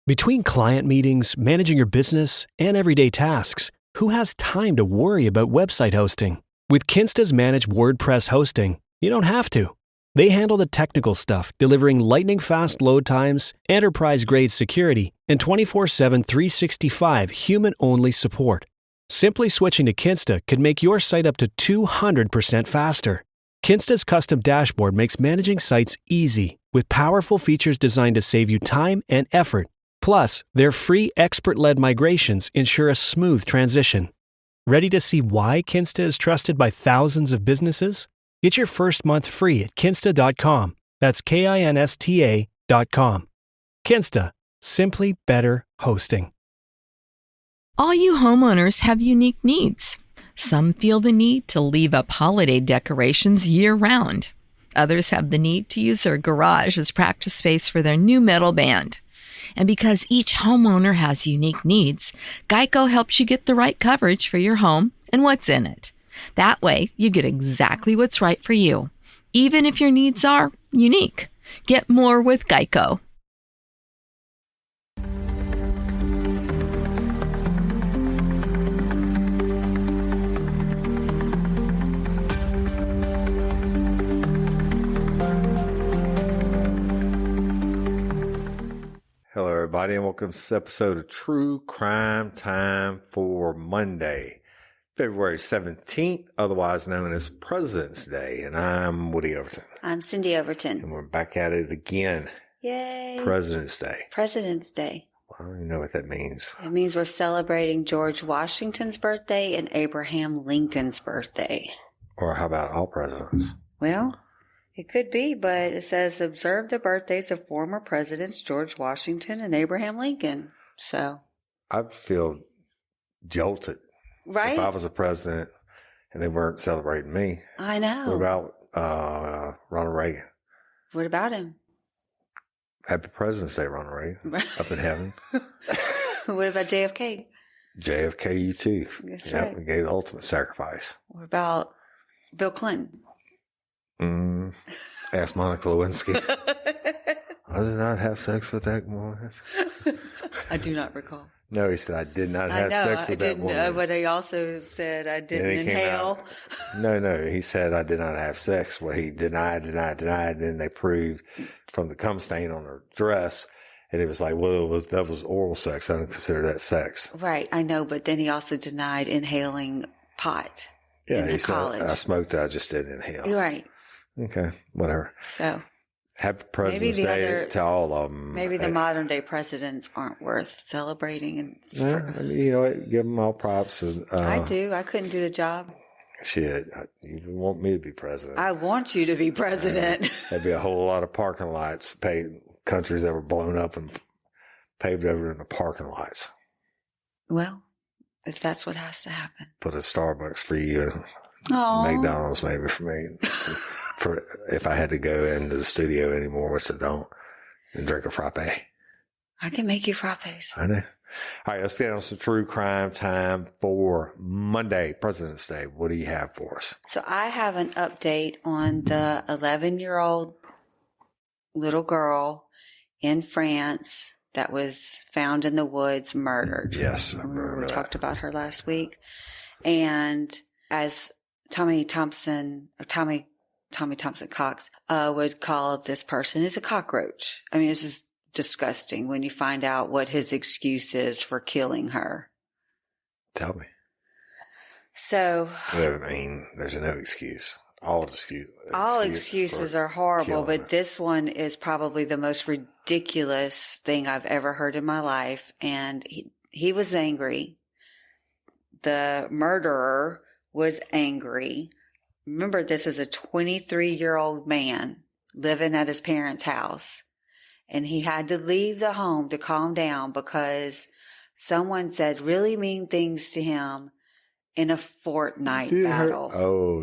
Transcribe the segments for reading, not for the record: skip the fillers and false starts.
Between client meetings, managing your business, and everyday tasks, who has time to worry about website hosting? With Kinsta's managed WordPress hosting, you don't have to. They handle the technical stuff, delivering lightning-fast load times, enterprise-grade security, and 24/7 365 human-only support. Simply switching to Kinsta could make your site up to 200% faster. Kinsta's custom dashboard makes managing sites easy, with powerful features designed to save you time and effort. Plus, their free expert-led migrations ensure a smooth transition. Ready to see why Kinsta is trusted by thousands of businesses? Get your first month free at kinsta.com. That's KINSTA.com. Kinsta. Simply better hosting. All you homeowners have unique needs. Some feel the need to leave up holiday decorations year-round. Others have the need to use their garage as practice space for their new metal band. And because each homeowner has unique needs, Geico helps you get the right coverage for your home and what's in it. That way, you get exactly what's right for you, even if your needs are unique. Get more with Geico. Hello, everybody, and welcome to this episode of True Crime Time for Monday, February 17th, otherwise known as President's Day. And I'm Woody Overton. I'm Cindy Overton. And we're back at it again. Yay. President's Day. President's Day. I don't even know what that means. It means we're celebrating George Washington's birthday and Abraham Lincoln's birthday. Or how about all presidents? Well, it could be, but it says observe the birthdays of former presidents George Washington and Abraham Lincoln. So I'd feel jolted. Right? If I was a president and they weren't celebrating me. I know. What about Ronald Reagan? What about him? Happy President's Day, Ronald Reagan. Up in heaven. What about JFK? JFK, you too. That's yep, right. We gave the ultimate sacrifice. What about Bill Clinton? Ask Monica Lewinsky. I did not have sex with that woman. I do not recall. No, he said, I did not have sex with that woman. But he also said I didn't inhale. No, he said I did not have sex. Well, he denied. And then they proved from the cum stain on her dress. And it was like, well, that was oral sex. I don't consider that sex. Right, I know. But then he also denied inhaling pot in college. I smoked it. I just didn't inhale. Right. Okay, whatever. So, happy President's Day to all of them. Maybe the modern day presidents aren't worth celebrating. And you know what? Give them all props. I do. I couldn't do the job. Shit, you want me to be president? I want you to be president. There'd be a whole lot of parking lots, countries that were blown up and paved over in the parking lots. Well, if that's what has to happen. Put a Starbucks for you. Aww. McDonald's maybe for me. For if I had to go into the studio anymore, which I don't, and drink a frappe. I can make you frappes. I know. All right, let's get on some true crime time for Monday, President's Day. What do you have for us? So I have an update on the 11-year-old little girl in France that was found in the woods, murdered. Yes, I remember we that. talked about her last week. And as Tommy Thompson Cox would call this person is a cockroach. I mean, this is disgusting when you find out what his excuse is for killing her. Tell me. So, I mean, there's no excuse. All excuses are horrible, but her. This one is probably the most ridiculous thing I've ever heard in my life. And he was angry. The murderer was angry. Remember, this is a 23-year-old man living at his parents' house. And he had to leave the home to calm down because someone said really mean things to him in a Fortnite battle.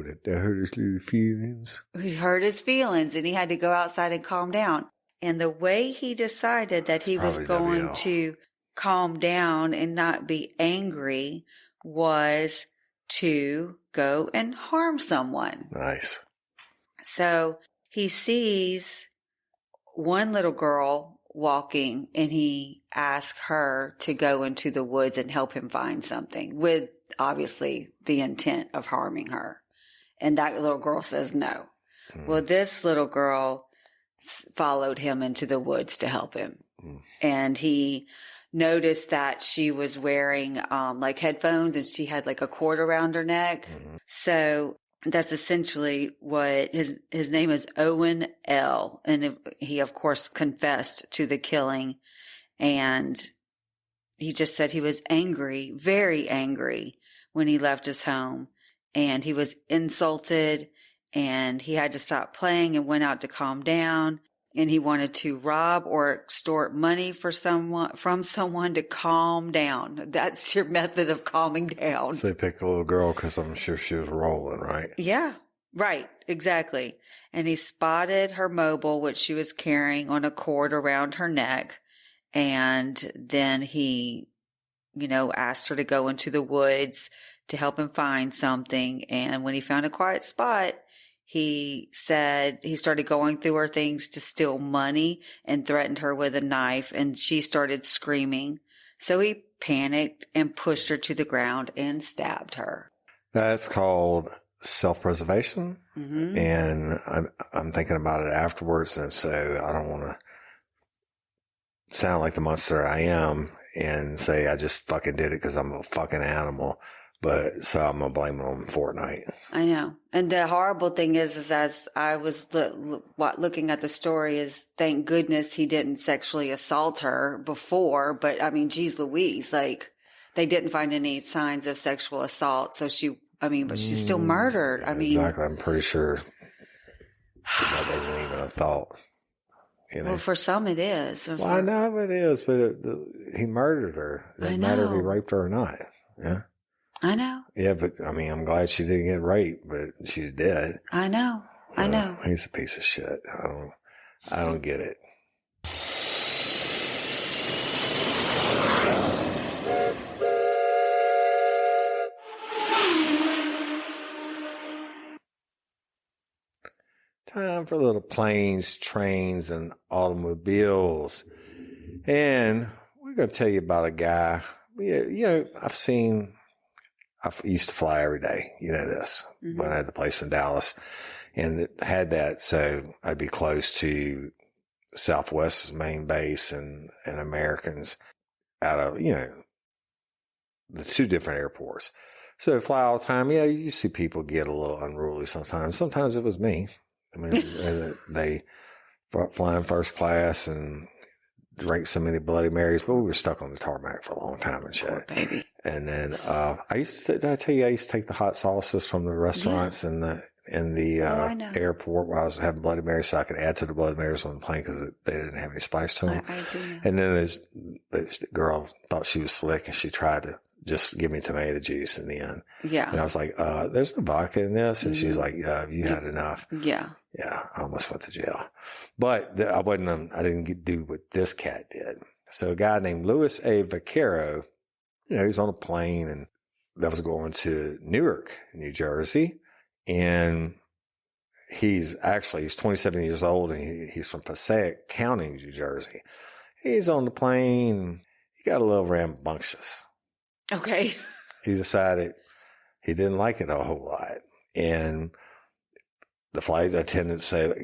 Did that hurt his little feelings? It hurt his feelings, and he had to go outside and calm down. And the way he decided that he was going to calm down and not be angry was to go and harm someone. Nice. So he sees one little girl walking and he asked her to go into the woods and help him find something with obviously the intent of harming her. And that little girl says no. Well, this little girl followed him into the woods to help him. And he noticed that she was wearing like headphones and she had like a cord around her neck. So that's essentially what his name is Owen L. And he, of course, confessed to the killing. And he just said he was angry, very angry when he left his home. And he was insulted and he had to stop playing and went out to calm down. And he wanted to rob or extort money from someone to calm down. That's your method of calming down. So he picked a little girl because I'm sure she was rolling, right? Yeah, right. Exactly. And he spotted her mobile, which she was carrying on a cord around her neck. And then he, asked her to go into the woods to help him find something. And when he found a quiet spot, he said he started going through her things to steal money and threatened her with a knife, and she started screaming. So he panicked and pushed her to the ground and stabbed her. That's called self-preservation. Mm-hmm. And I'm thinking about it afterwards. And so I don't want to sound like the monster I am and say I just fucking did it because I'm a fucking animal. But so I'm going to blame it on Fortnite. I know. And the horrible thing is as I was looking at the story is thank goodness he didn't sexually assault her before. But I mean, geez Louise, like they didn't find any signs of sexual assault. So but she's still murdered. I mean, exactly. I'm pretty sure that wasn't even a thought. Well, for some it is. Well, I know it is, but he murdered her. It doesn't matter if he raped her or not. Yeah. I know. Yeah, but I mean, I'm glad she didn't get raped, but she's dead. I know. I know. He's a piece of shit. I don't get it. Time for little planes, trains, and automobiles. And we're going to tell you about a guy. I used to fly every day. You know this. Mm-hmm. When I had the place in Dallas. And it had that, so I'd be close to Southwest's main base and Americans out of, the two different airports. So I fly all the time. Yeah, you see people get a little unruly sometimes. Sometimes it was me. I mean, they flying first class and drank so many Bloody Marys, but we were stuck on the tarmac for a long time and shit. Poor baby. And then I used to take the hot sauces from the restaurants in the airport while I was having Bloody Mary, so I could add to the Bloody Marys on the plane because they didn't have any spice to them. I do know. And then this girl thought she was slick and she tried to just give me tomato juice in the end. Yeah. And I was like, there's no vodka in this. And she's like, yeah, you had enough. Yeah. Yeah. I almost went to jail. But I didn't do what this cat did. So a guy named Louis A. Vaquero, he's on a plane and that was going to Newark, New Jersey. And he's 27 years old and he's from Passaic County, New Jersey. He's on the plane. He got a little rambunctious. Okay. He decided he didn't like it a whole lot. And the flight attendant said,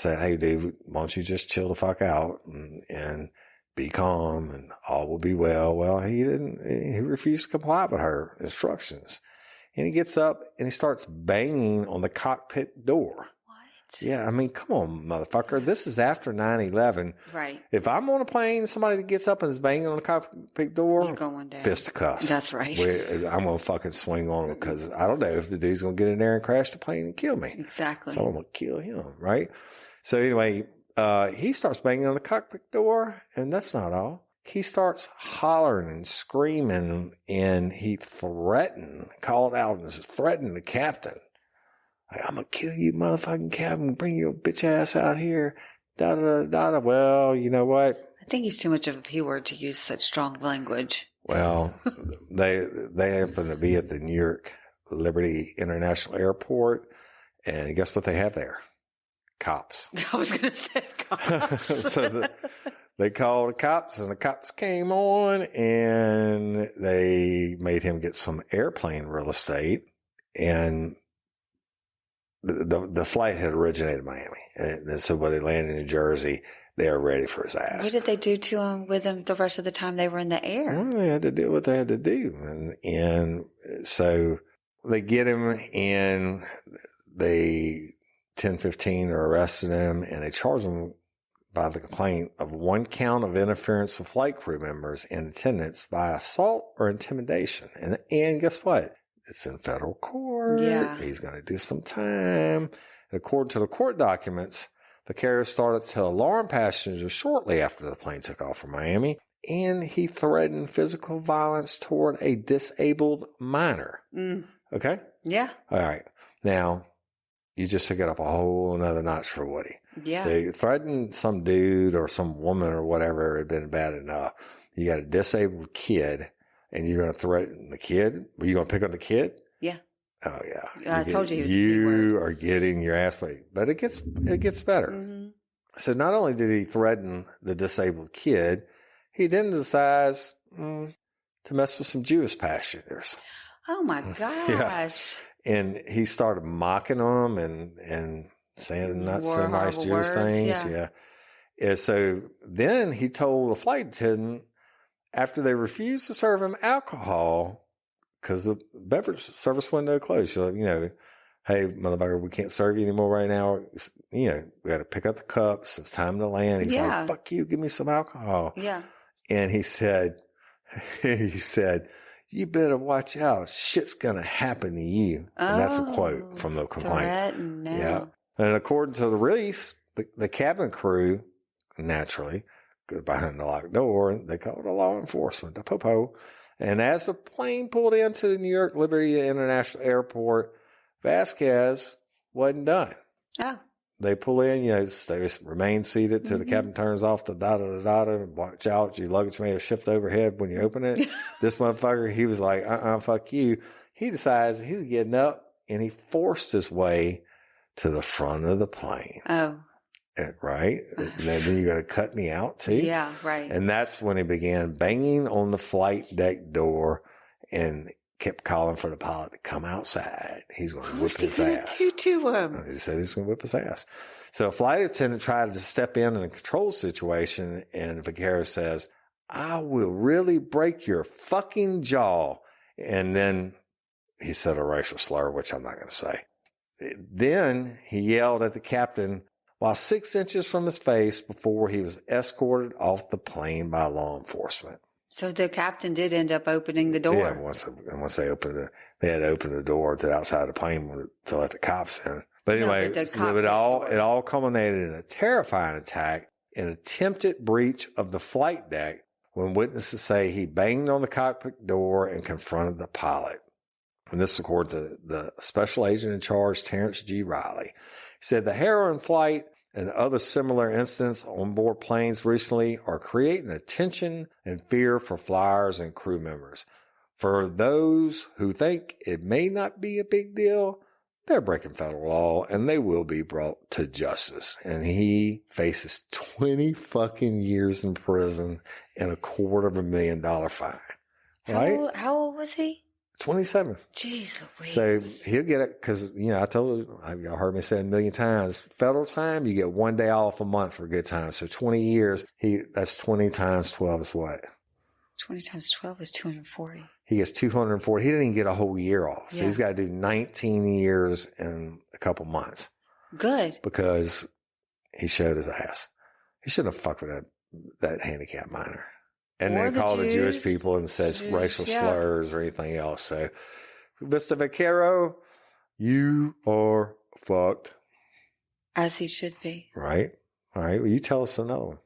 hey, dude, why don't you just chill the fuck out and be calm and all will be well. Well, he refused to comply with her instructions. And he gets up and he starts banging on the cockpit door. What? Yeah, I mean, come on, motherfucker. This is after 9/11. Right. If I'm on a plane, somebody that gets up and is banging on the cockpit door, you're going down. Fisticuffs. That's right. I'm going to fucking swing on him because I don't know if the dude's going to get in there and crash the plane and kill me. Exactly. So I'm going to kill him, right? So anyway, he starts banging on the cockpit door, and that's not all. He starts hollering and screaming, and he called out and threatened the captain. Like, I'm going to kill you, motherfucking captain. Bring your bitch ass out here. Da-da-da-da. Well, you know what? I think he's too much of a P-word to use such strong language. Well, they happen to be at the New York Liberty International Airport, and guess what they have there? Cops. I was going to say cops. So They called the cops, and the cops came on, and they made him get some airplane real estate. And the flight had originated in Miami. And so when they landed in New Jersey, they were ready for his ass. What did they do to him with him the rest of the time they were in the air? Well, they had to do what they had to do. And so they get him, and they 10-15 are arresting him, and they charge him by the complaint of 1 count of interference with flight crew members in attendance by assault or intimidation. And guess what? It's in federal court. Yeah. He's going to do some time. And according to the court documents, the carrier started to alarm passengers shortly after the plane took off from Miami, and he threatened physical violence toward a disabled minor. Okay? Yeah. All right. Now, you just took it up a whole another notch for Woody. Yeah. They threatened some dude or some woman or whatever had been bad enough. You got a disabled kid, and you're going to threaten the kid? Were you going to pick on the kid? Yeah. Oh, yeah. I told you he was you are getting your ass beat. But it gets better. Mm-hmm. So not only did he threaten the disabled kid, he then decides to mess with some Jewish passengers. Oh, my gosh. And he started mocking them and saying not so nice Jewish words, things. Yeah. And so then he told a flight attendant, after they refused to serve him alcohol because the beverage service window closed, she's like, hey, motherfucker, we can't serve you anymore right now. We got to pick up the cups. It's time to land. He's like, fuck you. Give me some alcohol. Yeah. And he said, you better watch out. Shit's going to happen to you. And that's a quote from the complaint. Yeah. And according to the release, the cabin crew, naturally, go behind the locked door, and they called the law enforcement, the popo. And as the plane pulled into the New York Liberty International Airport, Vasquez wasn't done. Oh. They pull in, they remain seated till the captain turns off the da-da-da-da-da, watch out, your luggage may have shifted overhead when you open it. This motherfucker, he was like, fuck you. He decides he's getting up, and he forced his way to the front of the plane. Oh. Right? And then you're going to cut me out too? Yeah, right. And that's when he began banging on the flight deck door and kept calling for the pilot to come outside. He's going to whip his ass. Do to him? He said he's going to whip his ass. So a flight attendant tried to step in a control situation, and Vaquero says, I will really break your fucking jaw. And then he said a racial slur, which I'm not going to say. Then he yelled at the captain while 6 inches from his face before he was escorted off the plane by law enforcement. So the captain did end up opening the door. Yeah, once they opened it, they had to open the door to the outside of the plane to let the cops in. But anyway, it all culminated in a terrifying attack, an attempted breach of the flight deck, when witnesses say he banged on the cockpit door and confronted the pilot. And this is according to the special agent in charge, Terrence G. Riley. He said the heroin flight and other similar incidents on board planes recently are creating a tension and fear for flyers and crew members. For those who think it may not be a big deal, they're breaking federal law and they will be brought to justice. And he faces 20 fucking years in prison and $250,000 fine. Right? How old was he? 27. Jeez Louise. So he'll get it because, I told you, y'all heard me say it a million times, federal time, you get 1 day off a month for good time. So 20 years, that's 20 times 12 is what? 20 times 12 is 240. He gets 240. He didn't even get a whole year off. So he's got to do 19 years in a couple months. Good. Because he showed his ass. He shouldn't have fucked with that handicapped minor. And then called the Jewish people and says racial slurs or anything else. So, Mr. Vaquero, you are fucked. As he should be. Right. All right. Well, you tell us another one.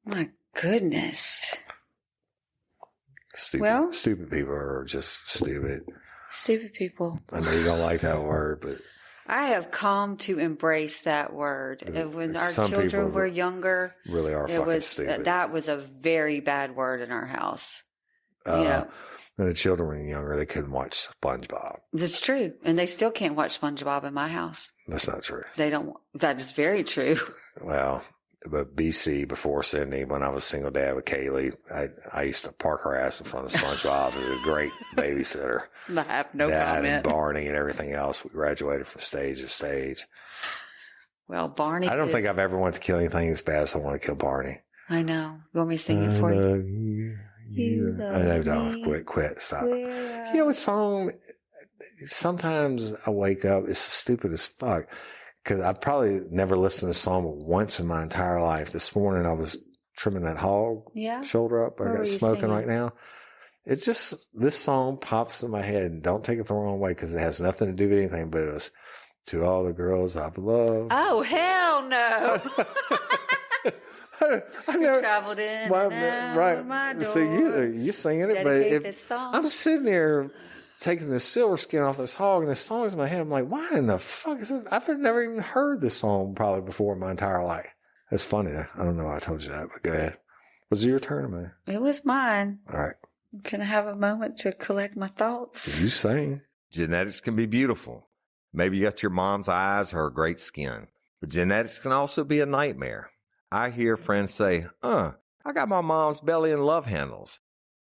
My goodness. Stupid people are just stupid. Stupid people. I know you don't like that word, but I have come to embrace that word. When our children were younger, really are fucking stupid. That was a very bad word in our house. When the children were younger, they couldn't watch SpongeBob. That's true. And they still can't watch SpongeBob in my house. That's not true. They don't. That is very true. Well, but BC before Sydney, when I was single dad with Kaylee, I used to park her ass in front of SpongeBob. It was a great babysitter. I have no Dad comment. and Barney and everything else. We graduated from stage to stage. Well, Barney. I don't think I've ever wanted to kill anything as bad as I want to kill Barney. I know. You want me to sing it for you? I know, don't quit, stop. You know what song? Sometimes I wake up, it's stupid as fuck, because I probably never listened to a song but once in my entire life. This morning I was trimming that hog shoulder up. I got smoking right now. It just, this song pops in my head, and don't take it the wrong way because it has nothing to do with anything, but it was To All the Girls I've Loved. Oh, hell no. I know. Traveled in and out my door. So you're singing it, this song. I'm sitting there taking the silver skin off this hog, and this song's in my head. I'm like, why in the fuck is this? I've never even heard this song probably before in my entire life. It's funny. I don't know why I told you that, but go ahead. Was it your turn, man? It was mine. All right. Can I have a moment to collect my thoughts? You sing. Genetics can be beautiful. Maybe you got your mom's eyes or her great skin, but genetics can also be a nightmare. I hear friends say, I got my mom's belly and love handles.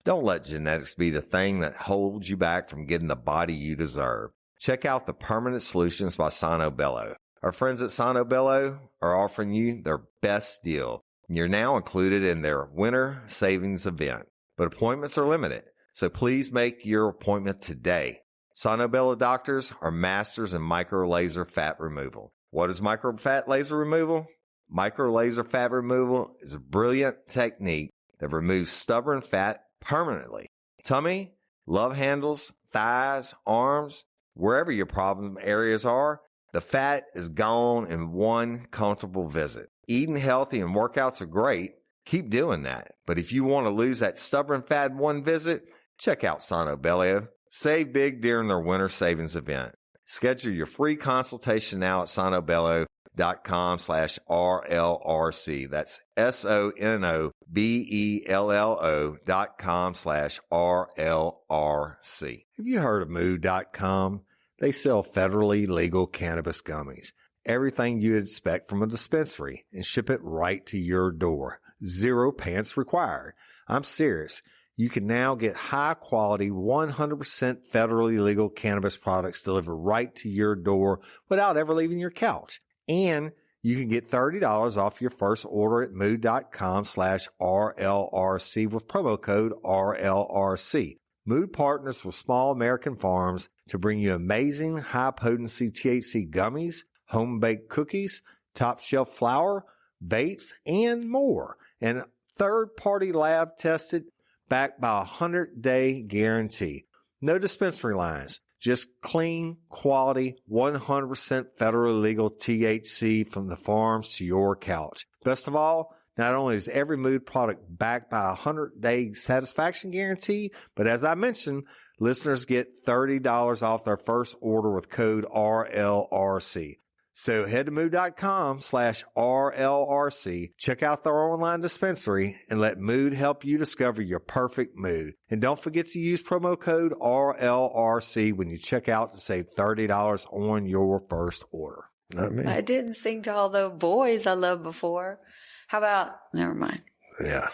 Don't let genetics be the thing that holds you back from getting the body you deserve. Check out the Permanent Solutions by Sano Bello. Our friends at Sano Bello are offering you their best deal. You're now included in their winter savings event, but appointments are limited, so please make your appointment today. Sano Bello doctors are masters in micro laser fat removal. What is micro fat laser removal? Micro laser fat removal is a brilliant technique that removes stubborn fat permanently. Tummy, love handles, thighs, arms, wherever your problem areas are, the fat is gone in one comfortable visit. Eating healthy and workouts are great. Keep doing that. But if you want to lose that stubborn fat in one visit, check out Sano Bello. Save big during their winter savings event. Schedule your free consultation now at sonobello.com/RLRC. That's SONOBELLO.com/RLRC. Have you heard of Mood.com? They sell federally legal cannabis gummies. Everything you'd expect from a dispensary, and ship it right to your door. 0 pants required. I'm serious. You can now get high quality, 100% federally legal cannabis products delivered right to your door without ever leaving your couch. And you can get $30 off your first order at mood.com/RLRC with promo code RLRC. Mood partners with small American farms to bring you amazing high potency THC gummies, home baked cookies, top shelf flour, vapes, and more. And third party lab tested, backed by a 100-day guarantee. No dispensary lines, just clean, quality, 100% federally legal THC from the farms to your couch. Best of all, not only is every Mood product backed by a 100-day satisfaction guarantee, but as I mentioned, listeners get $30 off their first order with code RLRC. So head to mood.com/RLRC, check out their online dispensary, and let Mood help you discover your perfect mood. And don't forget to use promo code RLRC when you check out to save $30 on your first order. Not me. I didn't sing to all the boys I loved before. How about, never mind. Yeah.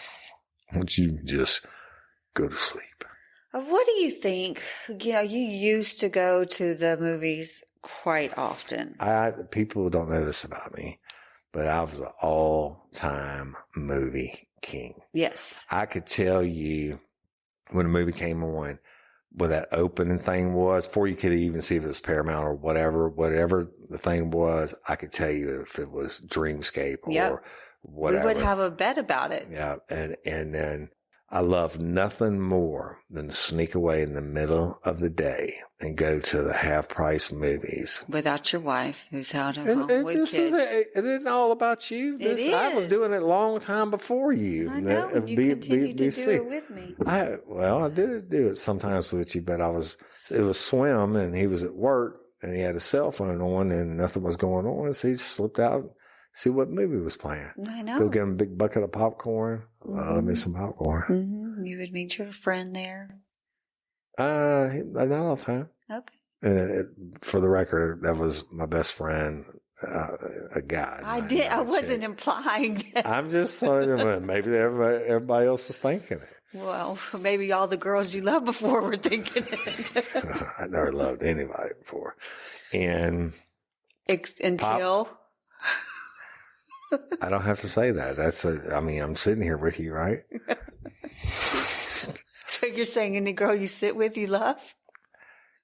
Why don't you just go to sleep? What do you think? You know, you used to go to the movies quite often. People don't know this about me, but I was an all-time movie king. Yes. I could tell you when a movie came on what that opening thing was, before you could even see if it was Paramount or whatever the thing was. I could tell you if it was Dreamscape or whatever. We would have a bet about it. Yeah. And then I love nothing more than to sneak away in the middle of the day and go to the half price movies. Without your wife, who's out at home with kids. It isn't all about you. It is. I was doing it a long time before you. I know, and you continue to do it with me. I did do it sometimes with you, but it was swim, and he was at work, and he had his cell phone on, and nothing was going on, so he slipped out. See what movie was playing. I know. Go get him a big bucket of popcorn. Love me some popcorn. Mm-hmm. You would meet your friend there. Not all the time. Okay. And for the record, that was my best friend a guy. I not- did. not I a wasn't chick. implying that. I'm just saying, maybe everybody else was thinking it. Well, maybe all the girls you loved before were thinking it. I never loved anybody before. And Until. I don't have to say that. I'm sitting here with you, right? So you're saying any girl you sit with, you love?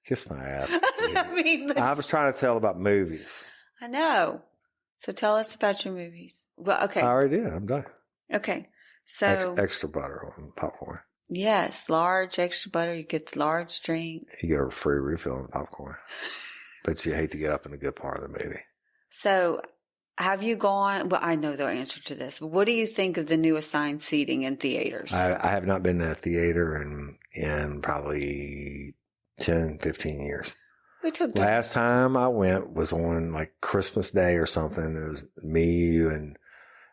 Kiss my ass. I mean, I was trying to tell about movies. I know. So tell us about your movies. Well, okay. I already did. I'm done. Okay. So, Extra butter on popcorn. yes, large extra butter. You get the large drink. You get a free refill on popcorn. But you hate to get up in the good part of the movie. So, have you gone? Well, I know the answer to this, but what do you think of the new assigned seating in theaters? I have not been to a theater in probably 10, 15 years. We took that. Last time I went was on like Christmas Day or something. It was me, you,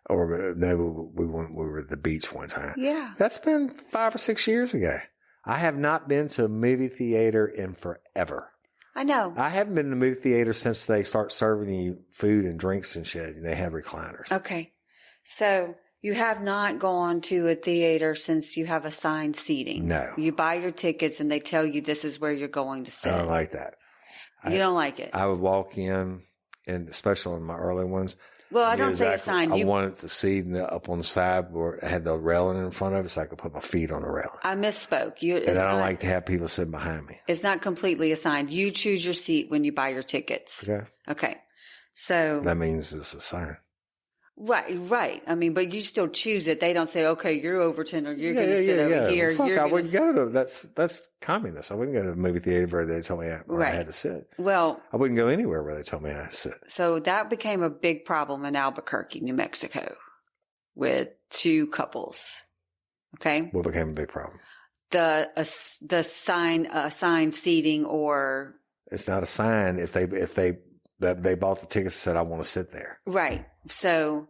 we were at the beach one time. Yeah. That's been 5 or 6 years ago. I have not been to a movie theater in forever. I know. I haven't been to a movie theater since they start serving you food and drinks and shit, and they have recliners. Okay. So you have not gone to a theater since you have assigned seating. No. You buy your tickets and they tell you this is where you're going to sit. I don't like that. You don't like it? I would walk in, and especially in my early ones. Well, I knew don't say exactly- assigned. I wanted the seat up on the side where it had the railing in front of it so I could put my feet on the railing. I misspoke. And I don't like to have people sitting behind me. It's not completely assigned. You choose your seat when you buy your tickets. Okay. Okay. So. That means it's a sign. Right. I mean, but you still choose it. They don't say, okay, you're Overton or you're going to sit over here. Fuck, You're I gonna wouldn't go to, that's communist. I wouldn't go to the movie theater where they told me where I had to sit. Well, I wouldn't go anywhere where they told me I had to sit. so that became a big problem in Albuquerque, New Mexico with two couples. Okay. What became a big problem? The assigned seating or. It's not a sign if they bought the tickets and said, I want to sit there. Right. So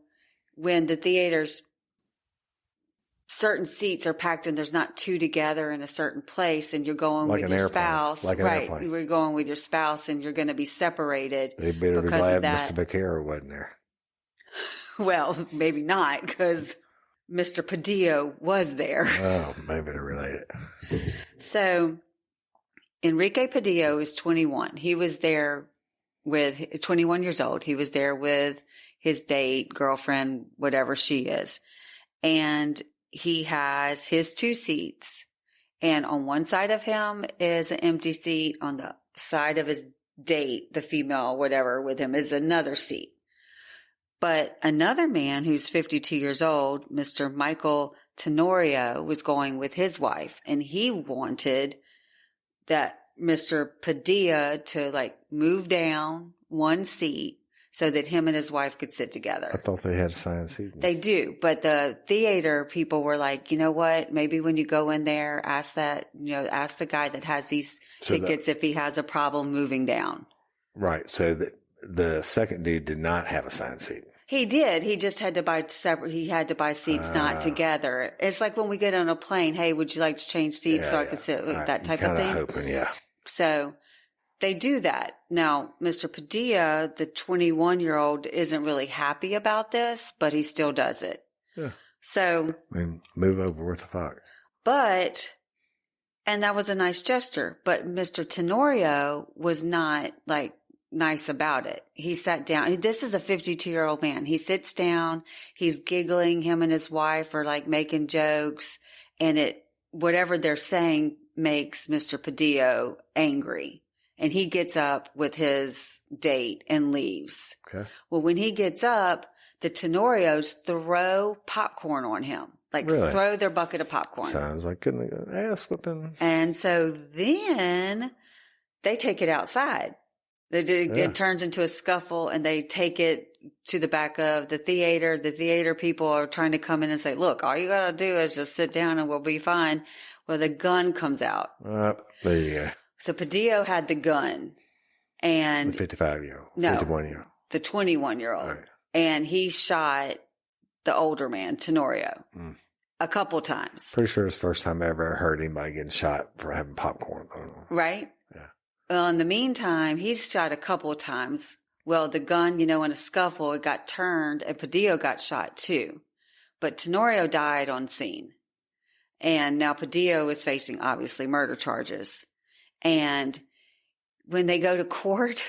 when the theaters, certain seats are packed and there's not two together in a certain place and you're going Like with an your airplane. spouse. Like an right. airplane. You're going with your spouse and you're going to be separated. They better be because of glad that. Mr. Becerra wasn't there. Well, maybe not because Mr. Padillo was there. Oh, maybe they're related. So Enrique Padillo is 21. He was there with 21 years old. He was there with his date, girlfriend, whatever she is. And he has his two seats. And on one side of him is an empty seat. On the side of his date, the female, whatever, with him is another seat. But another man who's 52 years old, Mr. Michael Tenorio, was going with his wife. And he wanted that Mr. Padilla to like move down one seat so that him and his wife could sit together. I thought they had assigned seating. They do, but the theater people were like, you know what? Maybe when you go in there, ask the guy that has these tickets if he has a problem moving down. Right. So the second dude did not have assigned seating. He did. He just had to buy separate. He had to buy seats not together. It's like when we get on a plane. Hey, would you like to change seats so I could sit? Right. That type of thing. Hoping, yeah. So they do that. Now, Mr. Padilla, the 21-year-old, isn't really happy about this, but he still does it. Yeah. So. I mean, move over. What the fuck? And that was a nice gesture, but Mr. Tenorio was not like nice about it. He sat down. This is a 52-year-old man. He sits down. He's giggling. Him and his wife are like making jokes, and whatever they're saying makes Mr. Padillo angry. And he gets up with his date and leaves. Okay. Well, when he gets up, the Tenorios throw popcorn on him. Like Really? Throw their bucket of popcorn. Sounds like an ass whipping. And so then they take it outside. It turns into a scuffle and they take it to the back of the theater. The theater people are trying to come in and say, look, all you got to do is just sit down and we'll be fine. Well, the gun comes out. There you go. So Padillo had the gun and The 55-year-old. No. 51-year-old. the 21-year-old. Right. And he shot the older man, Tenorio, a couple times. Pretty sure it's the first time I ever heard anybody getting shot for having popcorn thrown on them. Right? Yeah. Well, in the meantime, he's shot a couple of times Well, the gun, in a scuffle, it got turned and Padillo got shot too. But Tenorio died on scene. And now Padillo is facing, obviously, murder charges. And when they go to court,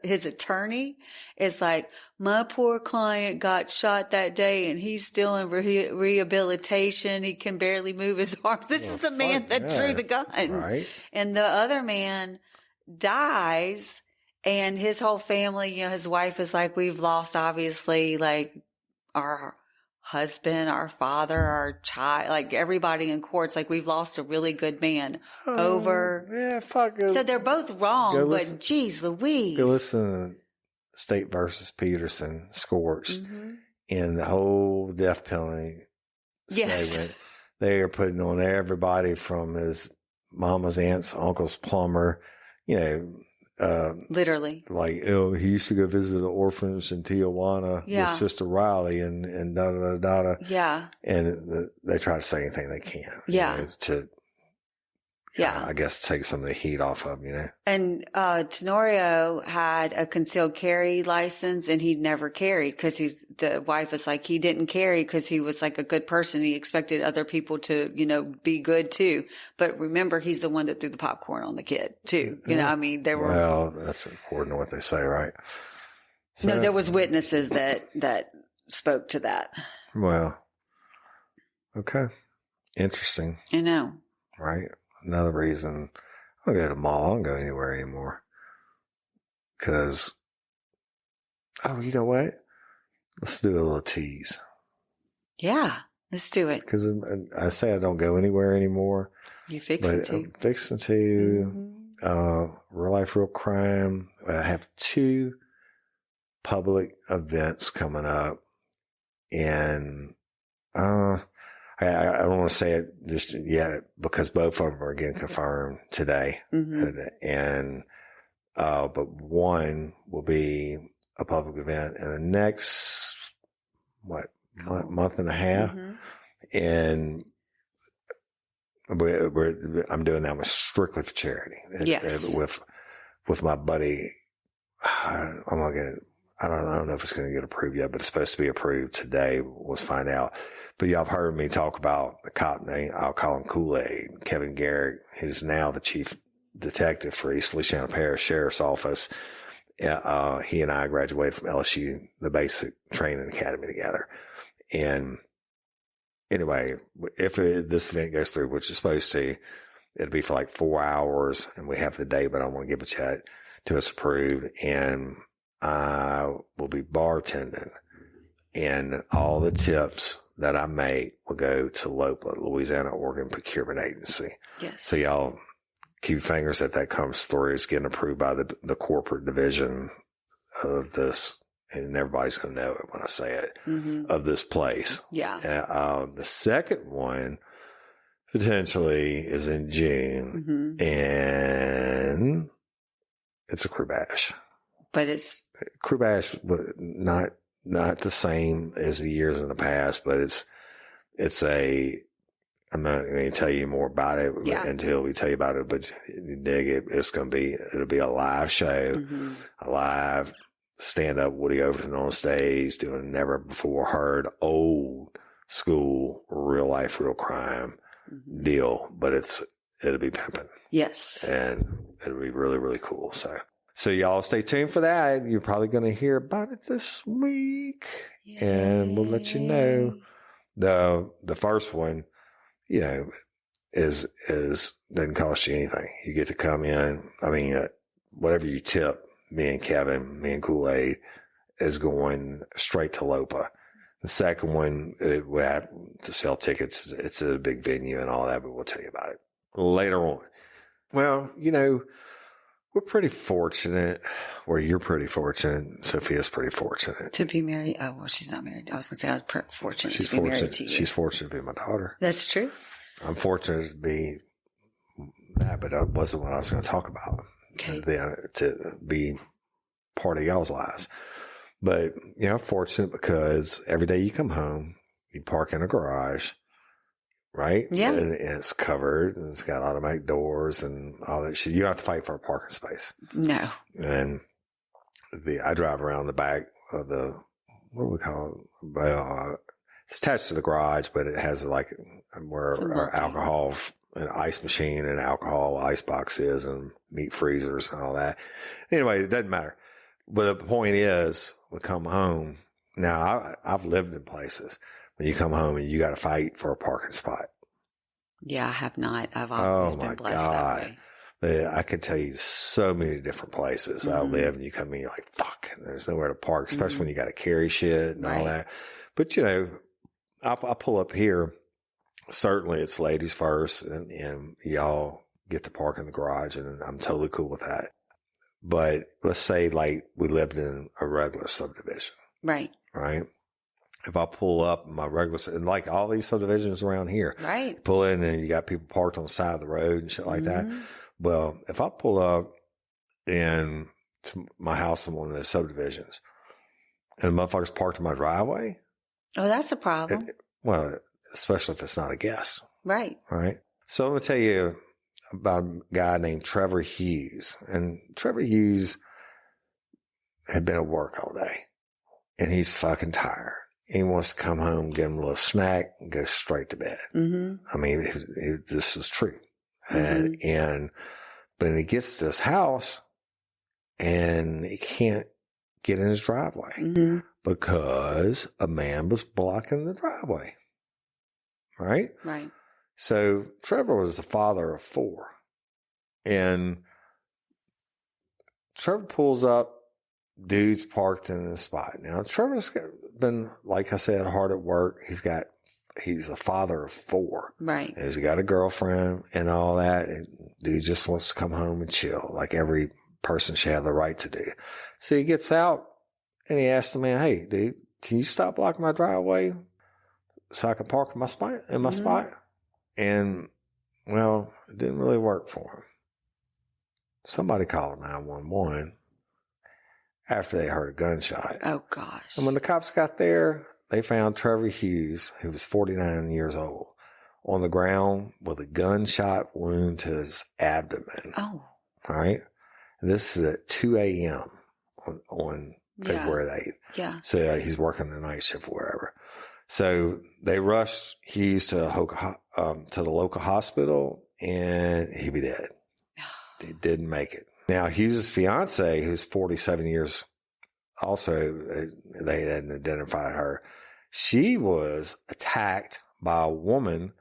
his attorney is like, my poor client got shot that day and he's still in rehabilitation. He can barely move his arms. This is the man that drew the gun. Right. And the other man dies and his whole family, his wife is like, we've lost, obviously, like our husband, our father, our child, like everybody in court's like, we've lost a really good man over. Yeah, fuck it. So they're both wrong, but geez Louise. Go listen to State versus Peterson, Scorched, and the whole death penalty statement. They are putting on everybody from his mama's aunts, uncles, plumber, literally. Like, he used to go visit the orphans in Tijuana with Sister Riley and da da da da. Yeah. And they try to say anything they can. Yeah. I guess take some of the heat off of them, And Tenorio had a concealed carry license and he'd never carried because the wife is like, he didn't carry because he was like a good person. He expected other people to, be good too. But remember, he's the one that threw the popcorn on the kid too. They were. Well, that's according to what they say, right? So, no, there was witnesses that spoke to that. Well, okay. Interesting. I know. Right? Another reason I don't go to the mall. I don't go anywhere anymore. Because, you know what? Let's do a little tease. Yeah, let's do it. Because I say I don't go anywhere anymore. You fixing to. I'm fixing to. Real life, real crime. I have 2 public events coming up. And, I don't want to say it just yet because both of them are getting confirmed today. And, but one will be a public event in the next, month and a half. And I'm doing that one strictly for charity. Yes. With my buddy, I don't know if it's going to get approved yet, but it's supposed to be approved today. We'll find out. But y'all have heard me talk about the cop name. I'll call him Kool-Aid, Kevin Garrett, who's now the chief detective for East Feliciana Parish Sheriff's Office. He and I graduated from LSU, the basic training academy together. And anyway, if this event goes through, which it's supposed to, it'll be for like 4 hours and we have the day, but I don't want to give it yet till it's approved. And I will be bartending and all the tips that I make will go to LOPA, Louisiana Organ Procurement Agency. Yes. So y'all keep your fingers that comes through. It's getting approved by the corporate division of this, and everybody's going to know it when I say it, of this place. Yeah. The second one potentially is in June, and it's a crew bash. But it's crew bash, but not the same as the years in the past, but I'm not going to tell you more about it until we tell you about it, but you dig it. It'll be a live show, a live stand up Woody Overton on stage doing a never before heard old school, real life, real crime deal, but it'll be pimping. Yes. And it'll be really, really cool. So y'all stay tuned for that. You're probably going to hear about it this week. Yay. And we'll let you know. The first one, is doesn't cost you anything. You get to come in. I mean, whatever you tip, me and Kevin, me and Kool-Aid, is going straight to LOPA. The second one, we have to sell tickets. It's a big venue and all that, but we'll tell you about it later on. Well, we're pretty fortunate. Well, you're pretty fortunate. Sophia's pretty fortunate. To be married. Oh, well, she's not married. I was going to say I was fortunate to be married to you. She's fortunate to be my daughter. That's true. I'm fortunate to be that, but that wasn't what I was going to talk about. Okay. To be part of y'all's lives. But, fortunate because every day you come home, you park in a garage, right? Yeah. And it's covered and it's got automatic doors and all that shit. You don't have to fight for a parking space. No. And I drive around the back of what do we call it? Well, it's attached to the garage, but it has like where our alcohol, an ice machine and alcohol ice box is, and meat freezers and all that. Anyway, it doesn't matter. But the point is, we come home. Now, I've lived in places when you come home and you got to fight for a parking spot. Yeah, I have not. I've always been blessed that way. I could tell you so many different places I live, and you come in, you're like, fuck, and there's nowhere to park, especially when you got to carry shit and all that. But, you know, I pull up here. Certainly it's ladies first, and y'all get to park in the garage, and I'm totally cool with that. But let's say like we lived in a regular subdivision. Right. If I pull up my regular, and like all these subdivisions around here, pull in and you got people parked on the side of the road and shit like that. Well, if I pull up in to my house in one of those subdivisions and the motherfuckers parked in my driveway. Oh, that's a problem. Well, especially if it's not a guest. Right. So I'm going to tell you about a guy named Trevor Hughes. And Trevor Hughes had been at work all day, and he's fucking tired. He wants to come home, get him a little snack, and go straight to bed. I mean, this is true. But he gets to his house, and he can't get in his driveway because a man was blocking the driveway. Right. So Trevor was the father of 4, and Trevor pulls up, dude's parked in the spot. Now Trevor's been, like I said, hard at work. He's a father of 4. And he's got a girlfriend and all that. And dude just wants to come home and chill, like every person should have the right to do. So he gets out and he asks the man, "Hey, dude, can you stop blocking my driveway so I can park in my spot?" And, well, it didn't really work for him. Somebody called 911 after they heard a gunshot. Oh, gosh. And when the cops got there, they found Trevor Hughes, who was 49 years old, on the ground with a gunshot wound to his abdomen. Oh. Right? And this is at 2 a.m. on February the 8th. Yeah. So he's working the night shift or wherever. So they rushed Hughes to the local hospital, and he'd be dead. He didn't make it. Now, Hughes' fiance, who's 47 years, also, they hadn't identified her. She was attacked by a woman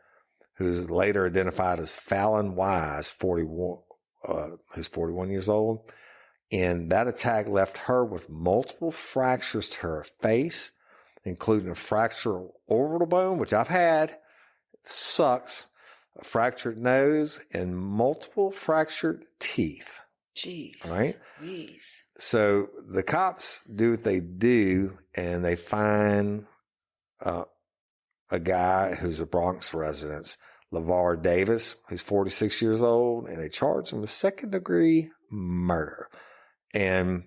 who's later identified as Fallon Wise, who's 41 years old. And that attack left her with multiple fractures to her face, including a fractured orbital bone, which I've had. It sucks. A fractured nose and multiple fractured teeth. Jeez. Right? Jeez. So the cops do what they do, and they find a guy who's a Bronx resident, LeVar Davis, who's 46 years old, and they charge him with second-degree murder. And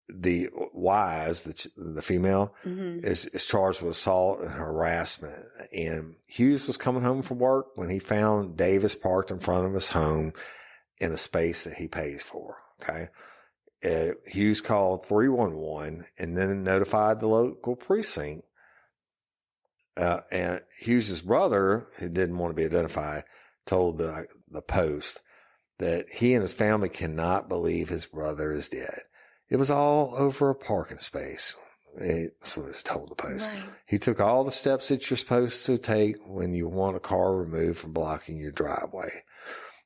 the Wise, the female, is charged with assault and harassment. And Hughes was coming home from work when he found Davis parked in front of his home in a space that he pays for. Okay. Hughes called 311 and then notified the local precinct. And Hughes's brother, who didn't want to be identified, told the Post that he and his family cannot believe his brother is dead. It was all over a parking space. That's what it was told the Post. Right. He took all the steps that you're supposed to take when you want a car removed from blocking your driveway.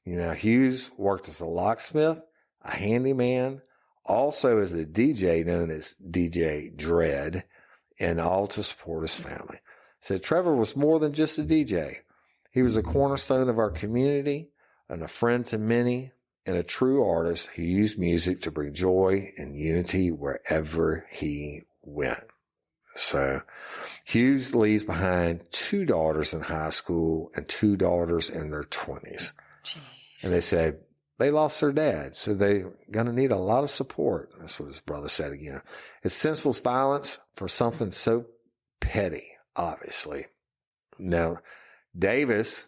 You know, Hughes worked as a locksmith, a handyman, also as a DJ known as DJ Dread, and all to support his family. So Trevor was more than just a DJ. He was a cornerstone of our community and a friend to many, and a true artist who used music to bring joy and unity wherever he went. So Hughes leaves behind 2 daughters in high school and 2 daughters in their 20s. Jeez. And they said they lost their dad, so they're going to need a lot of support. That's what his brother said again. It's senseless violence for something so petty, obviously. Now, Davis,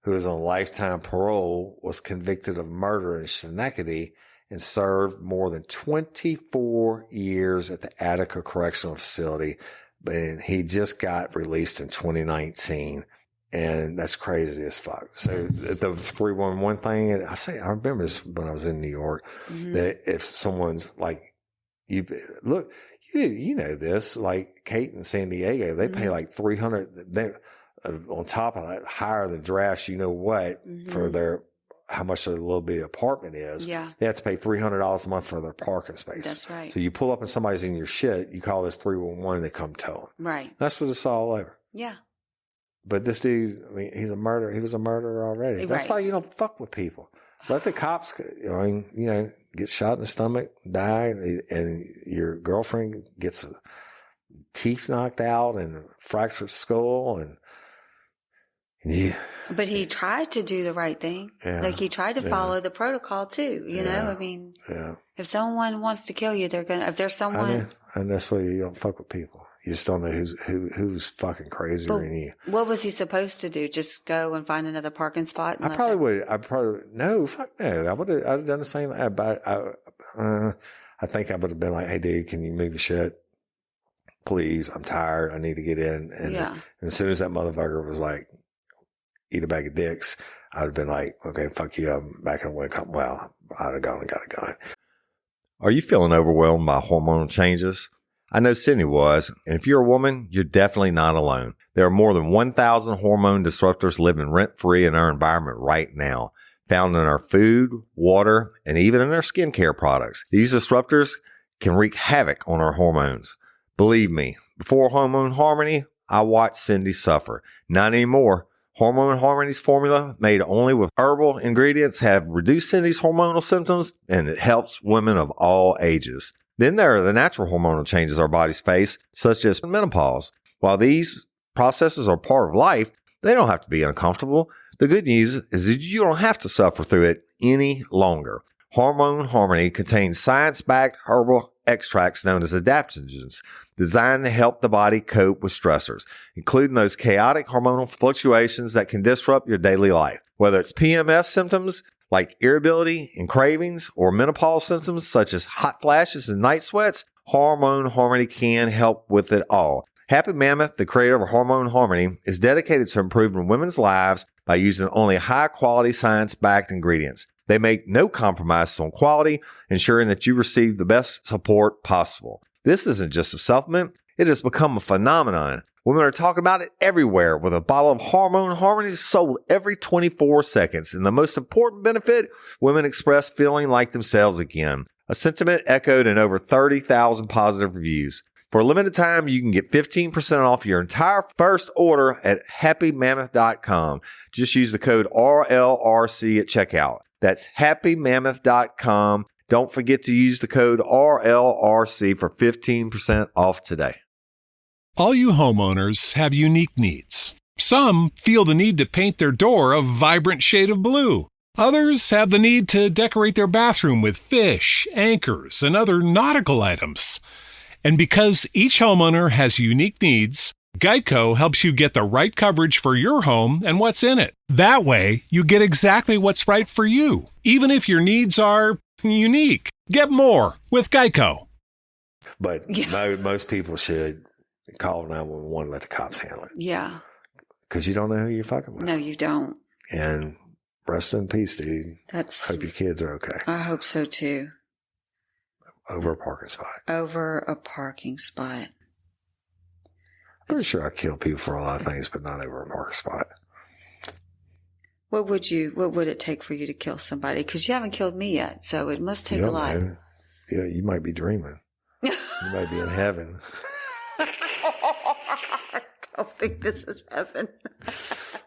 who was on lifetime parole, was convicted of murder in Schenectady and served more than 24 years at the Attica Correctional Facility. And he just got released in 2019. And that's crazy as fuck. So the 311 thing, I remember this when I was in New York, that if someone's like, you know this, like Kate in San Diego, they pay like $300, on top of that, higher than drafts, you know what, for how much their little bitty apartment is. Yeah. They have to pay $300 a month for their parking space. That's right. So you pull up and somebody's in your shit, you call this 311 and they come tow them. Right. That's what it's all over. Yeah. But this dude, I mean, he's a murderer. He was a murderer already. That's why you don't fuck with people. Let the cops, get shot in the stomach, die, and your girlfriend gets teeth knocked out and a fractured skull, and yeah. But he tried to do the right thing. Yeah. Like he tried to follow the protocol too. You know, I mean, if someone wants to kill you, if there's someone. And that's why you don't fuck with people. You just don't know who's fucking crazier than you. What was he supposed to do? Just go and find another parking spot? No, fuck no. I would have done the same. But I think I would have been like, hey, dude, can you move your shit? Please, I'm tired. I need to get in. And as soon as that motherfucker was like, eat a bag of dicks, I'd have been like, okay, fuck you. I'm back in the way. Well, I'd have gone and got a gun. Are you feeling overwhelmed by hormonal changes? I know Sydney was, and if you're a woman, you're definitely not alone. There are more than 1,000 hormone disruptors living rent-free in our environment right now, found in our food, water, and even in our skincare products. These disruptors can wreak havoc on our hormones. Believe me, before Hormone Harmony, I watched Cindy suffer. Not anymore. Hormone Harmony's formula, made only with herbal ingredients, have reduced Cindy's hormonal symptoms, and it helps women of all ages. Then there are the natural hormonal changes our bodies face, such as menopause. While these processes are part of life, they don't have to be uncomfortable. The good news is that you don't have to suffer through it any longer. Hormone Harmony contains science-backed herbal extracts known as adaptogens, designed to help the body cope with stressors, including those chaotic hormonal fluctuations that can disrupt your daily life. Whether it's PMS symptoms like irritability and cravings, or menopause symptoms such as hot flashes and night sweats, Hormone Harmony can help with it all. Happy Mammoth, the creator of Hormone Harmony, is dedicated to improving women's lives by using only high-quality science-backed ingredients. They make no compromises on quality, ensuring that you receive the best support possible. This isn't just a supplement, it has become a phenomenon. Women are talking about it everywhere, with a bottle of Hormone Harmony sold every 24 seconds. And the most important benefit, women express feeling like themselves again. A sentiment echoed in over 30,000 positive reviews. For a limited time, you can get 15% off your entire first order at happymammoth.com. Just use the code RLRC at checkout. That's happymammoth.com. Don't forget to use the code RLRC for 15% off today. All you homeowners have unique needs. Some feel the need to paint their door a vibrant shade of blue. Others have the need to decorate their bathroom with fish, anchors, and other nautical items. And because each homeowner has unique needs, Geico helps you get the right coverage for your home and what's in it. That way, you get exactly what's right for you, even if your needs are unique. Get more with Geico. But most people should call 911 and let the cops handle it. Yeah. Because you don't know who you're fucking with. No, you don't. And rest in peace, dude. Hope your kids are okay. I hope so too. Over a parking spot. Over a parking spot. Pretty sure I kill people for a lot of things, but not over a parking spot. What would it take for you to kill somebody? Because you haven't killed me yet, so it must take a lot. You might be dreaming. You might be in heaven. I don't think this is heaven.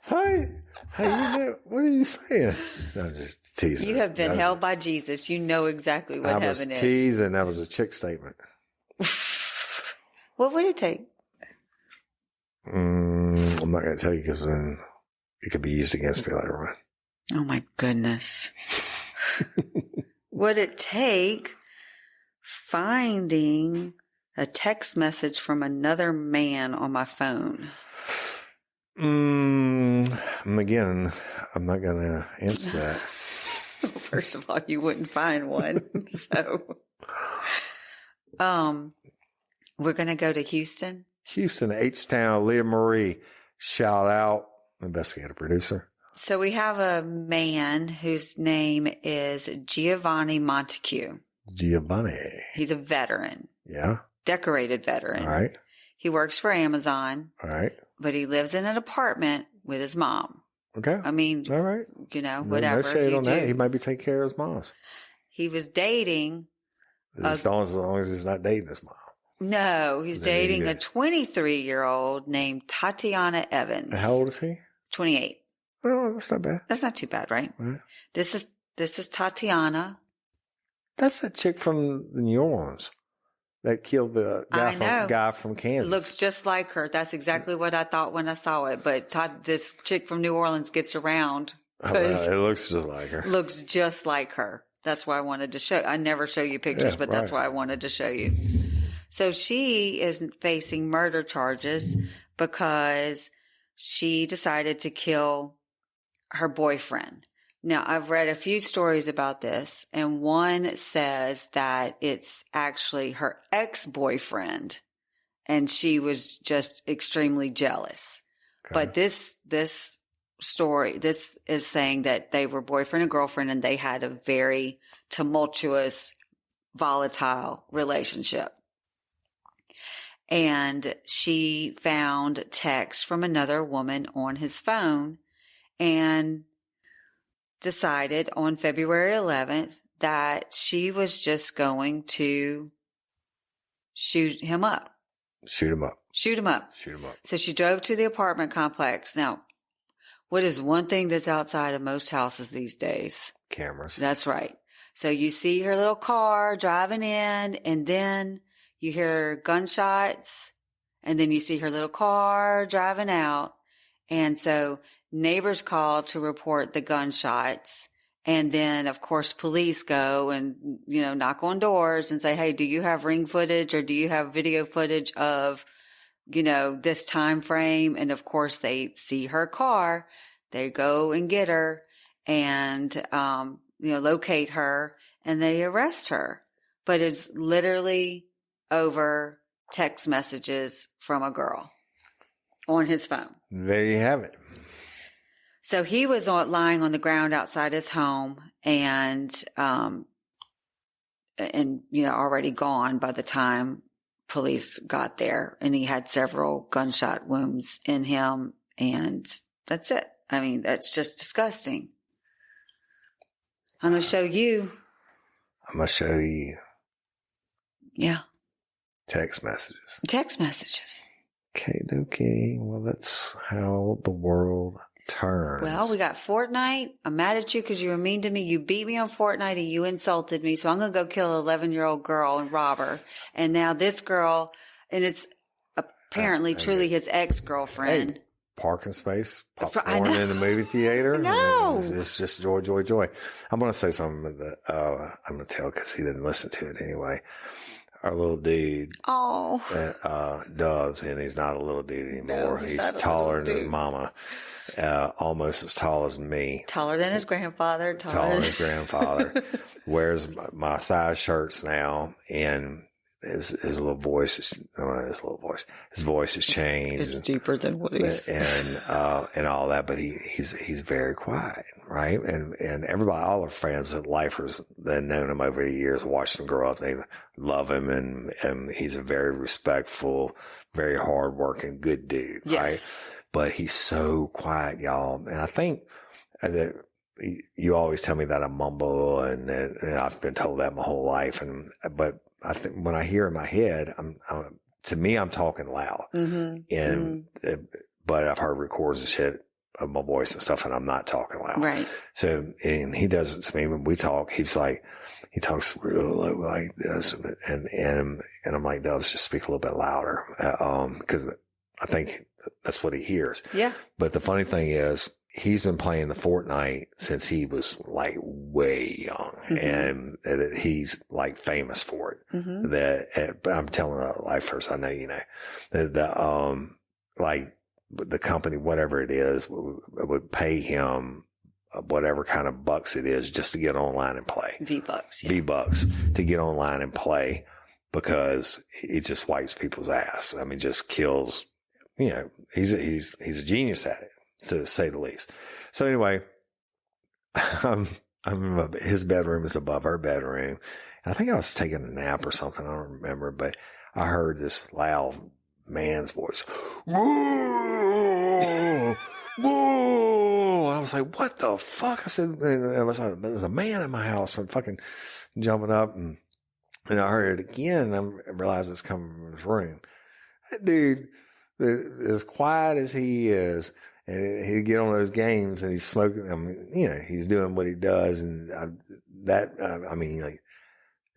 Hey, what are you saying? No, I'm just teasing. You have been held by Jesus. You know exactly what heaven is. I was teasing. That was a chick statement. What would it take? I'm not going to tell you because then it could be used against me later on. Oh my goodness. Would it take finding a text message from another man on my phone? Again, I'm not going to answer that. First of all, you wouldn't find one. So, we're going to go to Houston. Houston, H-Town, Leah Marie. Shout out, investigative producer. So we have a man whose name is Giovanni Montague. Giovanni. He's a veteran. Yeah. Decorated veteran. All right. He works for Amazon. All right. But he lives in an apartment with his mom. Okay. I mean, all right. Whatever. No shade on that. He might be taking care of his mom's. He was dating. As long as he's not dating his mom. No, he's dating a 23-year-old named Tatiana Evans. How old is he? 28. Oh, that's not bad. That's not too bad, right? Right. This is Tatiana. That's the chick from New Orleans that killed the guy from Kansas. Looks just like her. That's exactly what I thought when I saw it. But this chick from New Orleans gets around. It looks just like her. Looks just like her. That's why I wanted to show. I never show you pictures, but that's why I wanted to show you. So she is facing murder charges because she decided to kill her boyfriend. Now, I've read a few stories about this, and one says that it's actually her ex-boyfriend, and she was just extremely jealous. Okay. But this story, this is saying that they were boyfriend and girlfriend, and they had a very tumultuous, volatile relationship. And she found texts from another woman on his phone and decided on February 11th that she was just going to shoot him up. Shoot him up. So she drove to the apartment complex. Now, what is one thing that's outside of most houses these days? Cameras. That's right. So you see her little car driving in, and then you hear gunshots, and then you see her little car driving out. And so neighbors call to report the gunshots. And then, of course, police go and, knock on doors and say, hey, do you have ring footage or do you have video footage of, this time frame? And of course, they see her car. They go and get her and, locate her, and they arrest her. But it's literally over text messages from a girl on his phone. There you have it. So he was lying on the ground outside his home and already gone by the time police got there, and he had several gunshot wounds in him, and that's it. I mean, that's just disgusting. I'm going to show you. I'm going to show you. Yeah. Text messages. Okay. Well, that's how the world turns. Well, we got Fortnite. I'm mad at you because you were mean to me. You beat me on Fortnite and you insulted me. So I'm going to go kill an 11-year-old girl and rob her. And now this girl, and it's apparently truly his ex-girlfriend. Hey, parking space, popcorn in the movie theater. No. It's just joy, joy, joy. I'm going to say something that I'm going to tell because he didn't listen to it anyway. Our little dude, Doves, and he's not a little dude anymore. No, he's taller than his mama, almost as tall as me. Taller than his grandfather. Taller than his grandfather. Wears my size shirts now, and his little voice is, his voice has changed. It's deeper than what he's. And all that, but he's very quiet, right? And everybody, all our friends and lifers that have known him over the years, watched him grow up, they love him, and he's a very respectful, very hardworking, good dude, yes. Right? But he's so quiet, y'all. And I think that you always tell me that I mumble, and I've been told that my whole life. But I think when I hear in my head, to me, I'm talking loud. Mm-hmm. But I've heard records of shit of my voice and stuff, and I'm not talking loud. Right. So, and he does it to me when we talk. He talks real low like this, and I'm like, Doves, just speak a little bit louder, because I think that's what he hears. Yeah. But the funny thing is, he's been playing the Fortnite since he was like way young, mm-hmm. and he's like famous for it. Mm-hmm. I'm telling a life first. I know, like the company, whatever it is, would pay him whatever kind of bucks it is just to get online and play. V-Bucks. Yeah. V-Bucks to get online and play because it just wipes people's ass. I mean, just kills, he's a genius at it, to say the least. So anyway, his bedroom is above our bedroom. I think I was taking a nap or something. I don't remember, but I heard this loud man's voice. Whoa! Whoa! And I was like, what the fuck? I said, there's a man in my house. I'm fucking jumping up and I heard it again. And I realized it's coming from his room. That dude, as quiet as he is, and he'd get on those games and he's smoking. I mean, he's doing what he does. And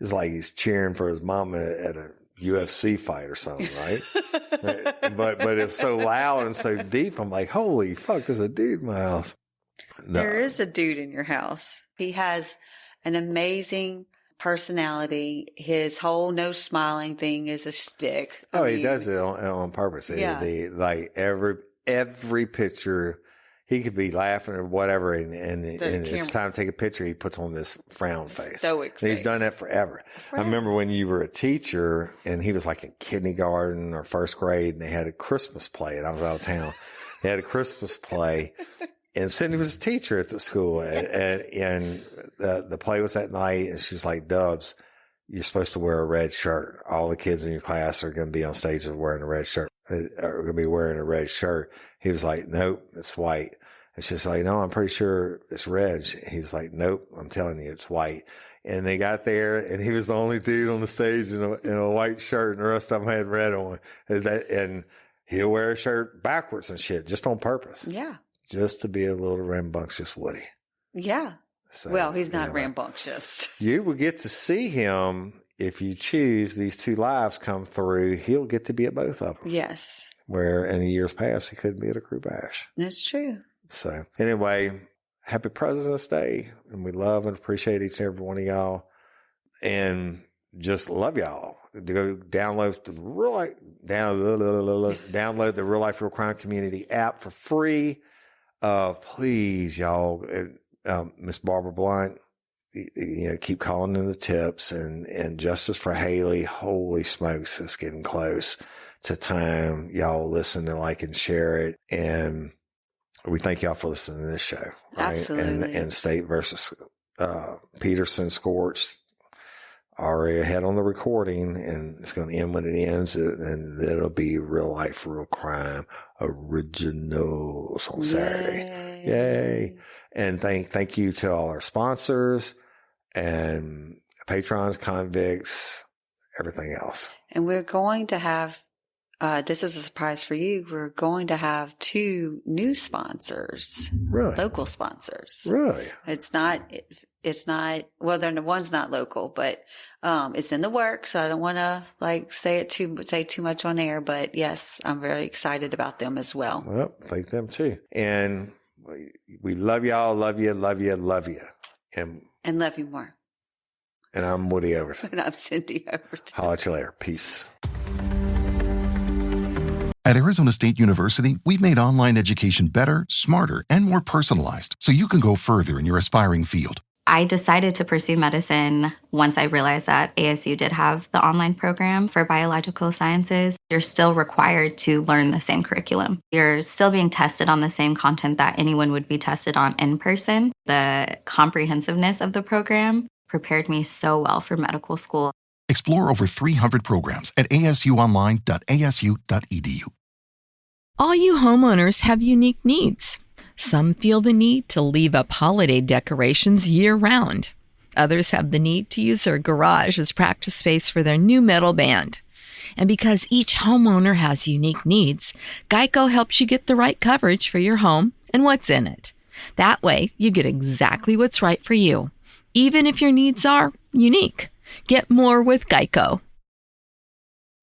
it's like he's cheering for his mama at a UFC fight or something, right? but it's so loud and so deep. I'm like, holy fuck, there's a dude in my house. No. There is a dude in your house. He has an amazing personality. His whole no smiling thing is a stick. He does it on purpose. Yeah. Like every picture, he could be laughing or whatever, and it's time to take a picture. He puts on this frown face. Stoic face. He's done that forever. I remember when you were a teacher, and he was like in kindergarten or first grade, and they had a Christmas play, and I was out of town. They had a Christmas play, and Cindy was a teacher at the school, and the play was that night, and she was like, Dubs, you're supposed to wear a red shirt. All the kids in your class are going to be on stage wearing a red shirt. Are going to be wearing a red shirt. He was like, nope, it's white. And she's like, no, I'm pretty sure it's red. He was like, nope, I'm telling you, it's white. And they got there, and he was the only dude on the stage in a white shirt, and the rest of them had red on. And he'll wear a shirt backwards and shit, just on purpose. Yeah. Just to be a little rambunctious Woody. Yeah. So, well, he's not rambunctious. You will get to see him if you choose. These two lives come through. He'll get to be at both of them. Yes. Where in the years past, he couldn't be at a crew bash. That's true. So anyway, happy President's Day. And we love and appreciate each and every one of y'all. And just love y'all. To go download the Real Life Real Crime Community app for free. Please, y'all. Miss Barbara Blunt, keep calling in the tips and justice for Haley. Holy smokes, it's getting close to time. Y'all listen and like and share it. And we thank y'all for listening to this show. Right? Absolutely. And State versus Peterson Scorched already ahead on the recording, and it's going to end when it ends, and it'll be Real Life Real Crime Originals on Saturday. Yay. And thank you to all our sponsors and patrons, convicts, everything else. And we're going to have, this is a surprise for you, we're going to have 2 new sponsors. Really? Local sponsors. Really? It's not, well, one's not local, but it's in the works. So I don't want to say too much on air, but yes, I'm very excited about them as well. Well, thank them too. And we love y'all, love you. And love you more. And I'm Woody Overton. And I'm Cindy Overton. Holla at you later. Peace. At Arizona State University, we've made online education better, smarter, and more personalized so you can go further in your aspiring field. I decided to pursue medicine once I realized that ASU did have the online program for biological sciences. You're still required to learn the same curriculum. You're still being tested on the same content that anyone would be tested on in person. The comprehensiveness of the program prepared me so well for medical school. Explore over 300 programs at asuonline.asu.edu. All you homeowners have unique needs. Some feel the need to leave up holiday decorations year-round. Others have the need to use their garage as practice space for their new metal band. And because each homeowner has unique needs, Geico helps you get the right coverage for your home and what's in it. That way, you get exactly what's right for you, even if your needs are unique. Get more with Geico.